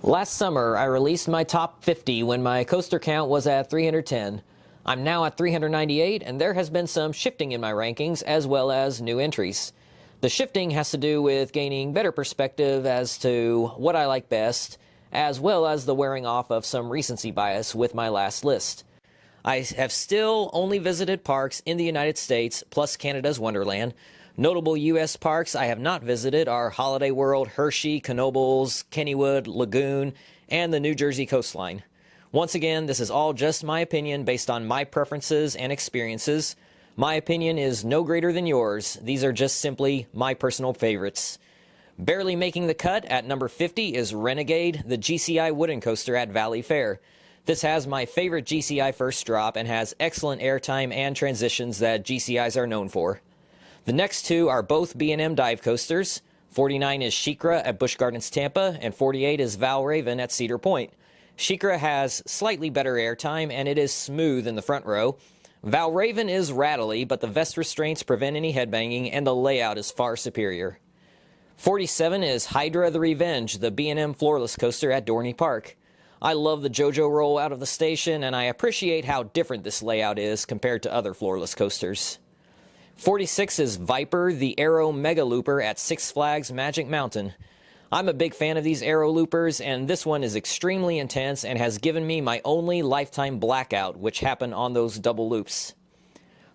Last summer, I released my top 50 when my coaster count was at 310. I'm now at 398, and there has been some shifting in my rankings as well as new entries. The shifting has to do with gaining better perspective as to what I like best, as well as the wearing off of some recency bias with my last list. I have still only visited parks in the United States, plus Canada's Wonderland. Notable U.S. parks I have not visited are Holiday World, Hershey, Knoebels, Kennywood, Lagoon, and the New Jersey coastline. Once again, this is all just my opinion based on my preferences and experiences. My opinion is no greater than yours. These are just simply my personal favorites. Barely making the cut at number 50 is Renegade, the GCI wooden coaster at Valley Fair. This has my favorite GCI first drop and has excellent airtime and transitions that GCIs are known for. The next two are both B&M dive coasters. 49 is SheiKra at Busch Gardens Tampa, and 48 is Valravn at Cedar Point. SheiKra has slightly better airtime, and it is smooth in the front row. Valravn is rattly, but the vest restraints prevent any headbanging, and the layout is far superior. 47 is Hydra the Revenge, the B&M floorless coaster at Dorney Park. I love the JoJo roll out of the station, and I appreciate how different this layout is compared to other floorless coasters. 46 is Viper, the Aero Mega Looper at Six Flags Magic Mountain. I'm a big fan of these Aero Loopers, and this one is extremely intense and has given me my only lifetime blackout, which happened on those double loops.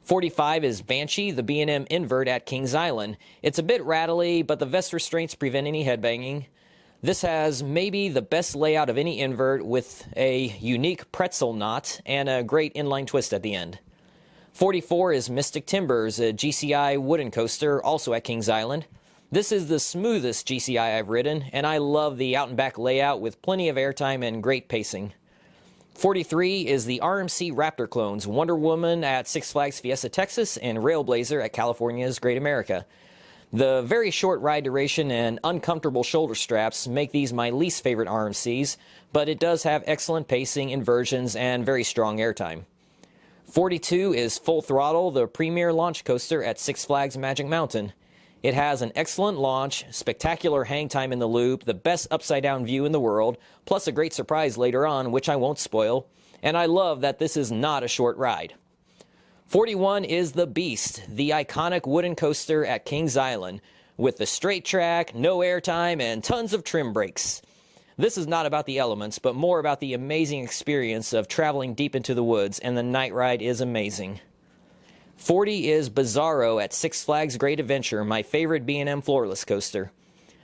45 is Banshee, the B&M Invert at Kings Island. It's a bit rattly, but the vest restraints prevent any headbanging. This has maybe the best layout of any invert with a unique pretzel knot and a great inline twist at the end. 44 is Mystic Timbers, a GCI wooden coaster, also at Kings Island. This is the smoothest GCI I've ridden, and I love the out-and-back layout with plenty of airtime and great pacing. 43 is the RMC Raptor clones, Wonder Woman at Six Flags Fiesta Texas and Railblazer at California's Great America. The very short ride duration and uncomfortable shoulder straps make these my least favorite RMCs, but it does have excellent pacing, inversions, and very strong airtime. 42 is Full Throttle, the premier launch coaster at Six Flags Magic Mountain. It has an excellent launch, spectacular hang time in the loop, the best upside-down view in the world, plus a great surprise later on, which I won't spoil, and I love that this is not a short ride. 41 is The Beast, the iconic wooden coaster at Kings Island, with the straight track, no airtime, and tons of trim brakes. This is not about the elements, but more about the amazing experience of traveling deep into the woods, and the night ride is amazing. 40 is Bizarro at Six Flags Great Adventure, my favorite B&M floorless coaster.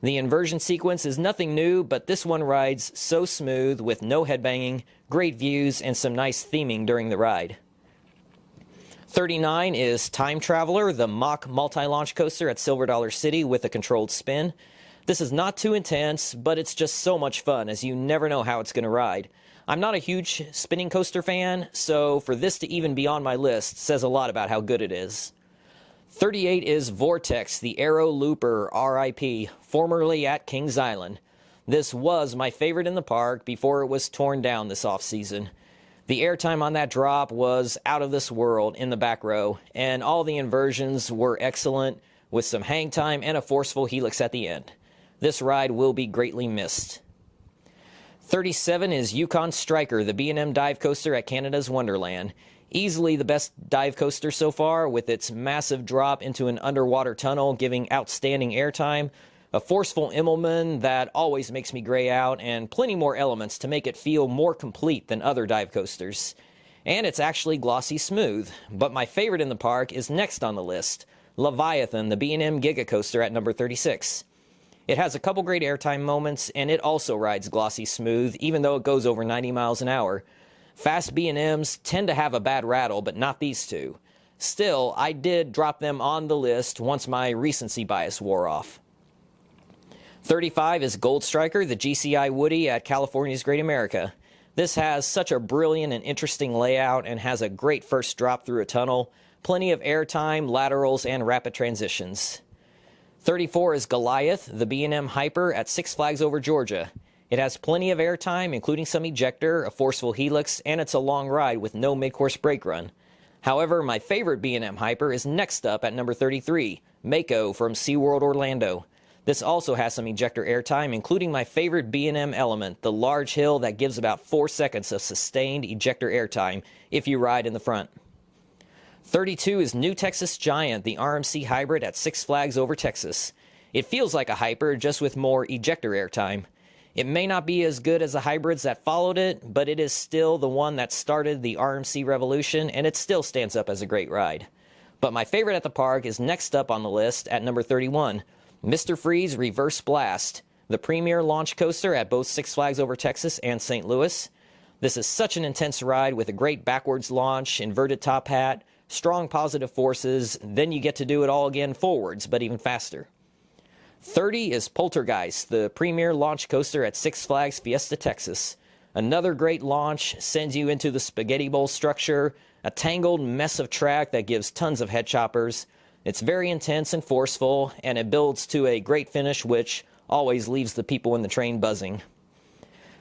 The inversion sequence is nothing new, but this one rides so smooth with no headbanging, great views, and some nice theming during the ride. 39 is Time Traveler, the mock multi-launch coaster at Silver Dollar City with a controlled spin. This is not too intense, but it's just so much fun as you never know how it's going to ride. I'm not a huge spinning coaster fan, so for this to even be on my list says a lot about how good it is. 38 is Vortex, the Aero Looper RIP, formerly at Kings Island. This was my favorite in the park before it was torn down this off-season. The airtime on that drop was out of this world in the back row, and all the inversions were excellent with some hang time and a forceful helix at the end. This ride will be greatly missed. 37 is Yukon Striker, the B&M dive coaster at Canada's Wonderland. Easily the best dive coaster so far, with its massive drop into an underwater tunnel giving outstanding airtime, a forceful Immelman that always makes me gray out, and plenty more elements to make it feel more complete than other dive coasters. And it's actually glossy smooth, but my favorite in the park is next on the list, Leviathan, the B&M Giga coaster at number 36. It has a couple great airtime moments, and it also rides glossy smooth, even though it goes over 90 miles an hour. Fast B&Ms tend to have a bad rattle, but not these two. Still, I did drop them on the list once my recency bias wore off. 35 is Gold Striker, the GCI Woody at California's Great America. This has such a brilliant and interesting layout and has a great first drop through a tunnel, plenty of airtime, laterals, and rapid transitions. 34 is Goliath, the B&M Hyper at Six Flags Over Georgia. It has plenty of airtime, including some ejector, a forceful helix, and it's a long ride with no mid-course brake run. However, my favorite B&M Hyper is next up at number 33, Mako from SeaWorld Orlando. This also has some ejector airtime, including my favorite B&M element, the large hill that gives about 4 seconds of sustained ejector airtime if you ride in the front. 32 is New Texas Giant, the RMC hybrid at Six Flags Over Texas. It feels like a hyper, just with more ejector airtime. It may not be as good as the hybrids that followed it, but it is still the one that started the RMC revolution, and it still stands up as a great ride. But my favorite at the park is next up on the list at number 31, Mr. Freeze Reverse Blast, the premier launch coaster at both Six Flags Over Texas and St. Louis. This is such an intense ride with a great backwards launch, inverted top hat, strong positive forces, then you get to do it all again forwards, but even faster. 30 is Poltergeist, the premier launch coaster at Six Flags Fiesta, Texas. Another great launch, sends you into the spaghetti bowl structure, a tangled mess of track that gives tons of head choppers. It's very intense and forceful, and it builds to a great finish, which always leaves the people in the train buzzing.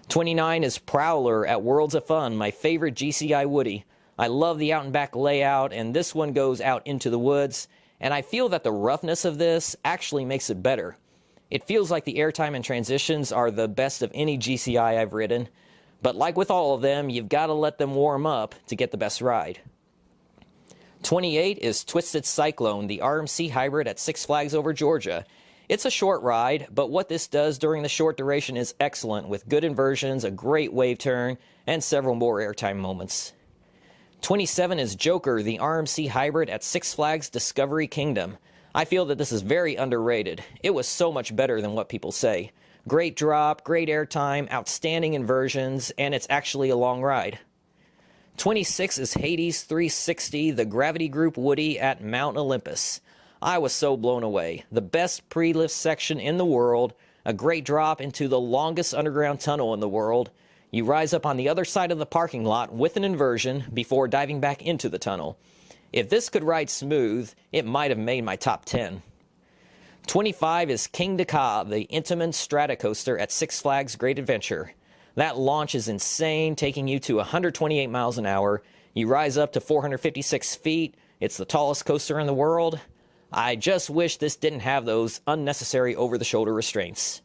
29 is Prowler at Worlds of Fun, my favorite GCI Woody. I love the out and back layout, and this one goes out into the woods, and I feel that the roughness of this actually makes it better. It feels like the airtime and transitions are the best of any GCI I've ridden, but like with all of them, you've got to let them warm up to get the best ride. 28 is Twisted Cyclone, the RMC hybrid at Six Flags Over Georgia. It's a short ride, but what this does during the short duration is excellent, with good inversions, a great wave turn, and several more airtime moments. 27 is Joker, the RMC hybrid at Six Flags Discovery Kingdom. I feel that this is very underrated. It was so much better than what people say. Great drop, great airtime, outstanding inversions, and it's actually a long ride. 26 is Hades 360, the Gravity Group Woody at Mount Olympus. I was so blown away. The best pre-lift section in the world, a great drop into the longest underground tunnel in the world. You rise up on the other side of the parking lot with an inversion before diving back into the tunnel. If this could ride smooth, it might have made my top 10. 25 is King Dakar, the Intamin Stratocoaster at Six Flags Great Adventure. That launch is insane, taking you to 128 miles an hour. You rise up to 456 feet. It's the tallest coaster in the world. I just wish this didn't have those unnecessary over-the-shoulder restraints.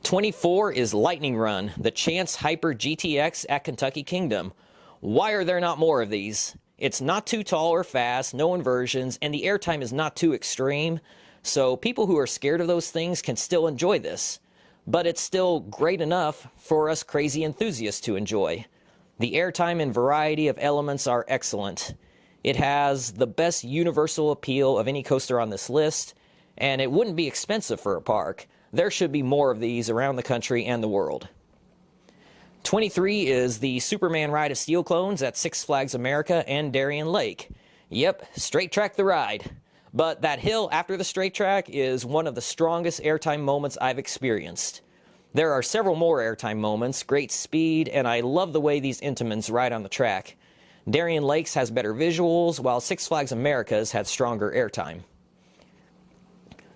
24 is Lightning Run, the Chance Hyper GTX at Kentucky Kingdom. Why are there not more of these? It's not too tall or fast, no inversions, and the airtime is not too extreme, so people who are scared of those things can still enjoy this. But it's still great enough for us crazy enthusiasts to enjoy. The airtime and variety of elements are excellent. It has the best universal appeal of any coaster on this list, and it wouldn't be expensive for a park. There should be more of these around the country and the world. 23 is the Superman Ride of Steel Clones at Six Flags America and Darien Lake. Yep, straight track the ride. But that hill after the straight track is one of the strongest airtime moments I've experienced. There are several more airtime moments, great speed, and I love the way these Intamins ride on the track. Darien Lakes has better visuals, while Six Flags America's had stronger airtime.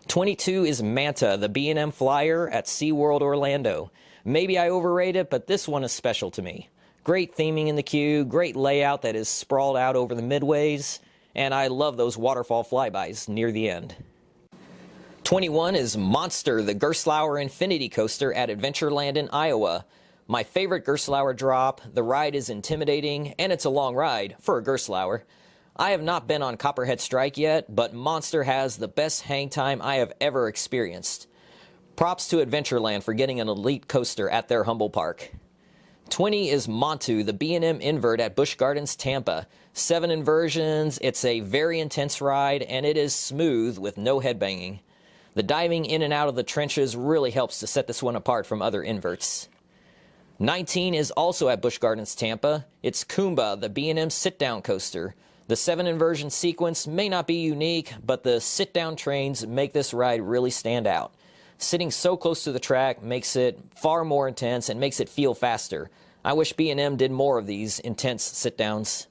22 is Manta, the B&M Flyer at SeaWorld Orlando. Maybe I overrate it, but this one is special to me. Great theming in the queue, great layout that is sprawled out over the midways, and I love those waterfall flybys near the end. 21 is Monster, the Gerstlauer Infinity Coaster at Adventureland in Iowa. My favorite Gerstlauer drop. The ride is intimidating, and it's a long ride for a Gerstlauer. I have not been on Copperhead Strike yet, but Monster has the best hang time I have ever experienced. Props to Adventureland for getting an elite coaster at their humble park. 20 is Montu, the B&M Invert at Busch Gardens, Tampa. 7 inversions, it's a very intense ride, and it is smooth with no headbanging. The diving in and out of the trenches really helps to set this one apart from other inverts. 19 is also at Busch Gardens, Tampa. It's Kumba, the B&M sit-down coaster. The 7 inversion sequence may not be unique, but the sit-down trains make this ride really stand out. Sitting so close to the track makes it far more intense and makes it feel faster. I wish B&M did more of these intense sit-downs.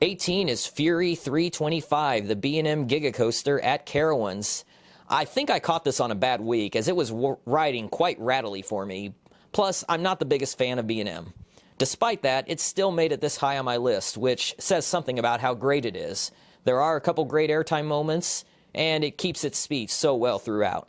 18 is Fury 325, the B&M Giga Coaster at Carowinds. I think I caught this on a bad week, as it was riding quite rattly for me. Plus, I'm not the biggest fan of B&M. Despite that, it still made it this high on my list, which says something about how great it is. There are a couple great airtime moments, and it keeps its speed so well throughout.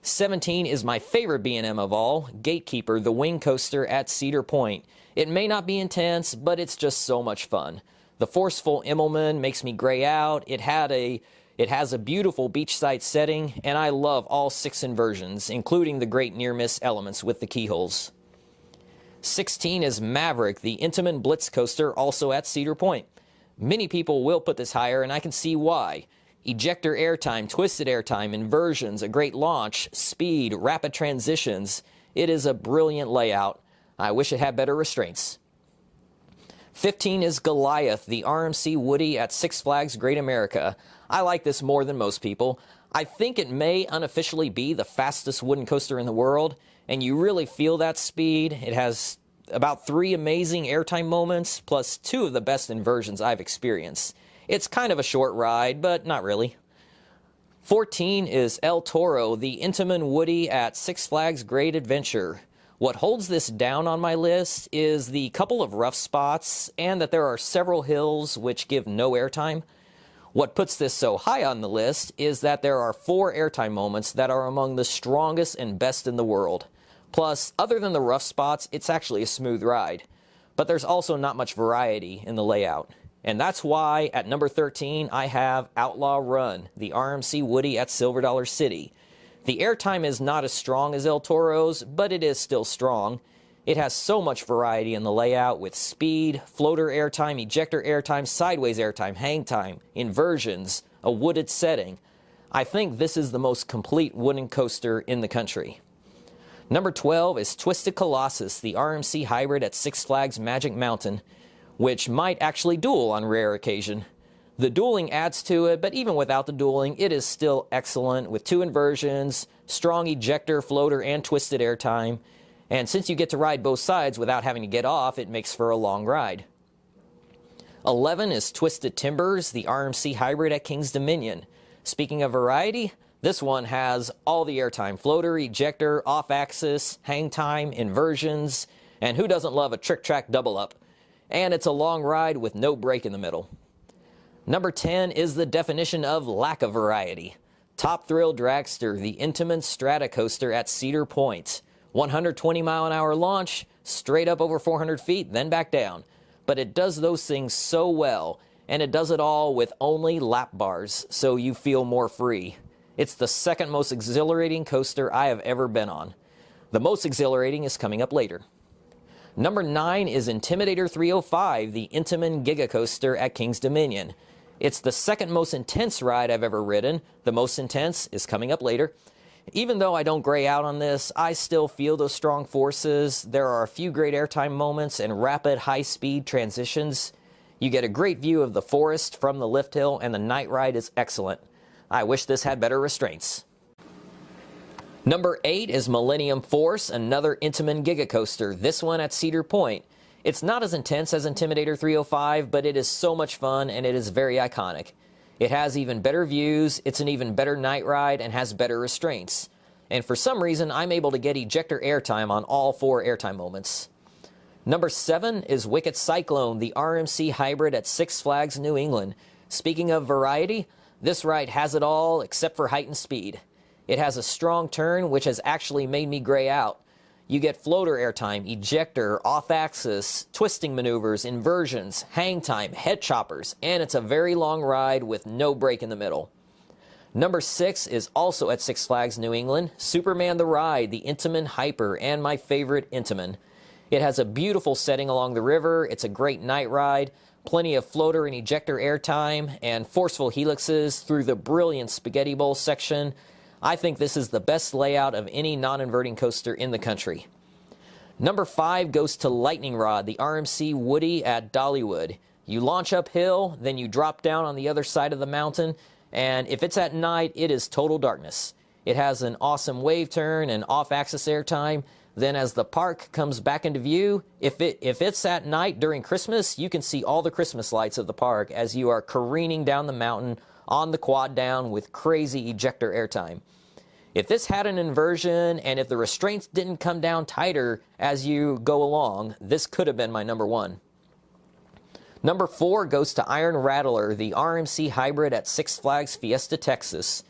17 is my favorite B&M of all, Gatekeeper, the wing coaster at Cedar Point. It may not be intense, but it's just so much fun. The forceful Immelman makes me gray out. It has a beautiful beachside setting, and I love all 6 inversions, including the great near-miss elements with the keyholes. 16 is Maverick, the Intamin Blitz coaster, also at Cedar Point. Many people will put this higher, and I can see why. Ejector airtime, twisted airtime, inversions, a great launch, speed, rapid transitions. It is a brilliant layout. I wish it had better restraints. 15 is Goliath, the RMC Woody at Six Flags Great America. I like this more than most people. I think it may unofficially be the fastest wooden coaster in the world, and you really feel that speed. It has about 3 amazing airtime moments, plus 2 of the best inversions I've experienced. It's kind of a short ride, but not really. 14 is El Toro, the Intamin Woody at Six Flags Great Adventure. What holds this down on my list is the couple of rough spots and that there are several hills which give no airtime. What puts this so high on the list is that there are 4 airtime moments that are among the strongest and best in the world. Plus, other than the rough spots, it's actually a smooth ride. But there's also not much variety in the layout. And that's why, at number 13, I have Outlaw Run, the RMC Woody at Silver Dollar City. The airtime is not as strong as El Toro's, but it is still strong. It has so much variety in the layout with speed, floater airtime, ejector airtime, sideways airtime, hang time, inversions, a wooded setting. I think this is the most complete wooden coaster in the country. Number 12 is Twisted Colossus, the RMC hybrid at Six Flags Magic Mountain, which might actually duel on rare occasion. The dueling adds to it, but even without the dueling, it is still excellent with 2 inversions, strong ejector, floater, and twisted airtime. And since you get to ride both sides without having to get off, it makes for a long ride. 11 is Twisted Timbers, the RMC hybrid at King's Dominion. Speaking of variety, this one has all the airtime, floater, ejector, off-axis, hang time, inversions, and who doesn't love a trick-track double-up? And it's a long ride with no break in the middle. Number 10 is the definition of lack of variety. Top Thrill Dragster, the Intamin Strata coaster at Cedar Point. 120-mile-an-hour launch, straight up over 400 feet, then back down. But it does those things so well, and it does it all with only lap bars, so you feel more free. It's the second most exhilarating coaster I have ever been on. The most exhilarating is coming up later. Number 9 is Intimidator 305, the Intamin Giga Coaster at King's Dominion. It's the second most intense ride I've ever ridden. The most intense is coming up later. Even though I don't gray out on this, I still feel those strong forces. There are a few great airtime moments and rapid high-speed transitions. You get a great view of the forest from the lift hill, and the night ride is excellent. I wish this had better restraints. Number 8 is Millennium Force, another Intamin Giga Coaster, this one at Cedar Point. It's not as intense as Intimidator 305, but it is so much fun and it is very iconic. It has even better views, it's an even better night ride, and has better restraints. And for some reason, I'm able to get ejector airtime on all 4 airtime moments. Number 7 is Wicked Cyclone, the RMC hybrid at Six Flags New England. Speaking of variety, this ride has it all except for height and speed. It has a strong turn, which has actually made me gray out. You get floater airtime, ejector, off-axis, twisting maneuvers, inversions, hang time, head choppers, and it's a very long ride with no break in the middle. Number 6 is also at Six Flags New England, Superman the Ride, the Intamin Hyper, and my favorite Intamin. It has a beautiful setting along the river, it's a great night ride, plenty of floater and ejector airtime, and forceful helixes through the brilliant Spaghetti Bowl section. I think this is the best layout of any non-inverting coaster in the country. Number 5 goes to Lightning Rod, the RMC Woody at Dollywood. You launch uphill, then you drop down on the other side of the mountain, and if it's at night, it is total darkness. It has an awesome wave turn and off-axis airtime. Then as the park comes back into view, if it's at night during Christmas, you can see all the Christmas lights of the park as you are careening down the mountain on the quad down with crazy ejector airtime. If this had an inversion and if the restraints didn't come down tighter as you go along, this could have been my number 1. Number 4 goes to Iron Rattler, the RMC hybrid at Six Flags Fiesta, Texas.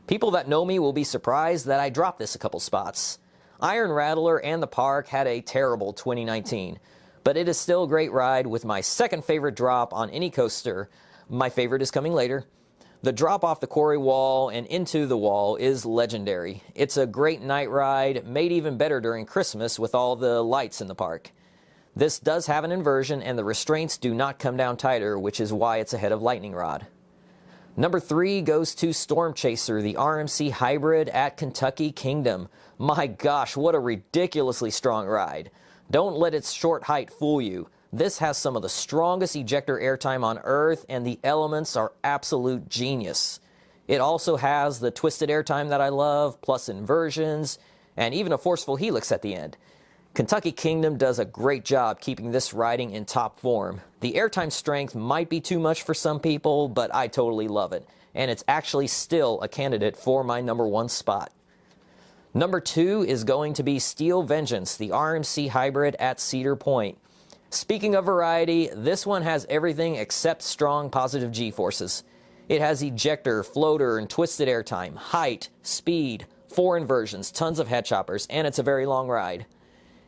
People that know me will be surprised that I dropped this a couple spots. Iron Rattler and the park had a terrible 2019, but it is still a great ride with my second favorite drop on any coaster. My favorite is coming later. The drop off the quarry wall and into the wall is legendary. It's a great night ride, made even better during Christmas with all the lights in the park. This does have an inversion and the restraints do not come down tighter, which is why it's ahead of Lightning Rod. Number 3 goes to Storm Chaser, the RMC hybrid at Kentucky Kingdom. My gosh, what a ridiculously strong ride. Don't let its short height fool you. This has some of the strongest ejector airtime on Earth, and the elements are absolute genius. It also has the twisted airtime that I love, plus inversions, and even a forceful helix at the end. Kentucky Kingdom does a great job keeping this riding in top form. The airtime strength might be too much for some people, but I totally love it, and it's actually still a candidate for my number 1 spot. Number 2 is going to be Steel Vengeance, the RMC hybrid at Cedar Point. Speaking of variety, this one has everything except strong positive G-forces. It has ejector, floater, and twisted airtime, height, speed, 4 inversions, tons of head choppers, and it's a very long ride.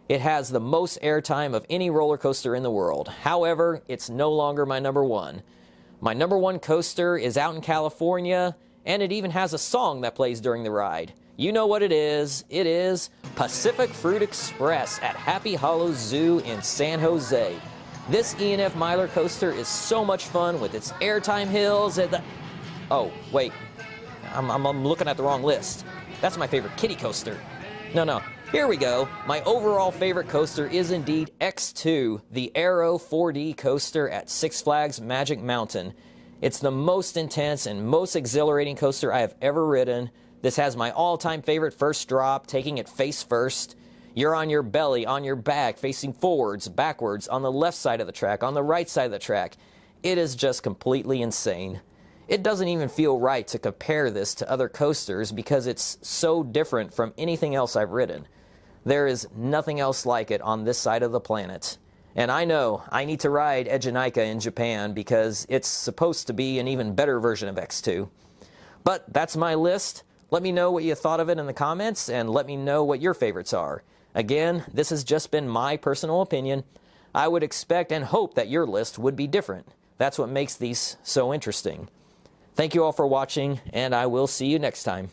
It has the most airtime of any roller coaster in the world. However, it's no longer my number 1. My number 1 coaster is out in California, and it even has a song that plays during the ride. You know what it is. It is Pacific Fruit Express at Happy Hollow Zoo in San Jose. This E&F Miler coaster is so much fun with its airtime hills and the... Oh, wait. I'm looking at the wrong list. That's my favorite kiddie coaster. No. Here we go. My overall favorite coaster is indeed X2, the Aero 4D coaster at Six Flags Magic Mountain. It's the most intense and most exhilarating coaster I have ever ridden. This has my all-time favorite first drop, taking it face first. You're on your belly, on your back, facing forwards, backwards, on the left side of the track, on the right side of the track. It is just completely insane. It doesn't even feel right to compare this to other coasters because it's so different from anything else I've ridden. There is nothing else like it on this side of the planet. And I know I need to ride Ejinika in Japan because it's supposed to be an even better version of X2. But that's my list. Let me know what you thought of it in the comments, and let me know what your favorites are. Again, this has just been my personal opinion. I would expect and hope that your list would be different. That's what makes these so interesting. Thank you all for watching, and I will see you next time.